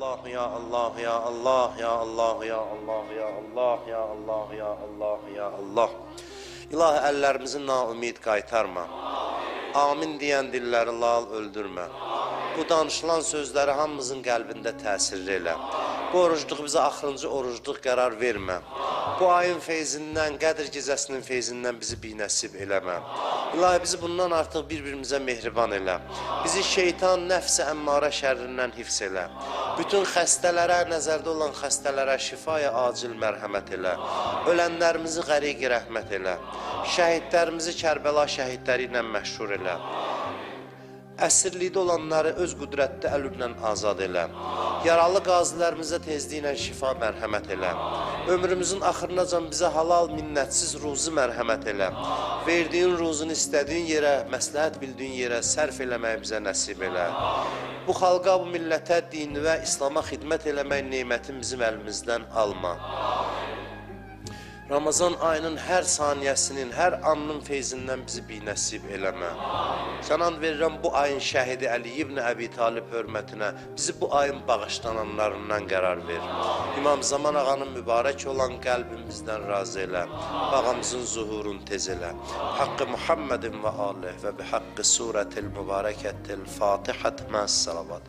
Allah, ya Allah, ya Allah, ya Allah, ya Allah, ya Allah, ya Allah, ya Allah, ya Allah. İlahi, əllərimizi naümid qaytarma. Amin deyən dilləri lal öldürmə. Bu danışılan sözləri hamımızın qəlbində təsirli elə. Bu orucluq bizə axırıncı orucluq qərar vermə. Bu ayın feyzindən, Qədr gecəsinin feyzindən bizi binəsib eləmə. İlahi, bizi bundan artıq bir-birimizə mehriban elə. Bizi şeytan, nəfs-i əmmarə şərrindən hifz elə. Bütün xəstələrə, nəzərdə olan xəstələrə şifaya acil mərhəmət elə. Ölənlərimizi qəriq rəhmət elə. Şəhidlərimizi Kərbəla şəhidləri ilə məşhur elə. Əsirlikdə olanları öz qüdrətli əlindən azad elə. Yaralı qazilərimizə tezliklə şifa mərhəmət elə. Ömrümüzün axırınacan bizə halal, minnətsiz ruzi mərhəmət elə. Verdiyin ruzunu istədiyin yerə, məsləhət bildiyin yerə sərf eləməyi bizə nəsib elə. Bu xalqa, bu millətə, dini və İslama xidmət eləmək nemətin bizim əlimizdən alma. Ramazan ayının hər saniyəsinin, hər anının feyzindən bizi binəsib eləmə. Sənan verirəm bu ayın şəhidi Əli ibn Əbi Talib hörmətinə bizi bu ayın bağışlananlarından qərar ver. İmam Zaman ağanın mübarək olan qəlbimizdən razı elə. Ağamızın zuhurunu tez elə. Haqqı Muhammedin və alih və bi haqqı surətil mübarəkətil Fatihət məs salavat.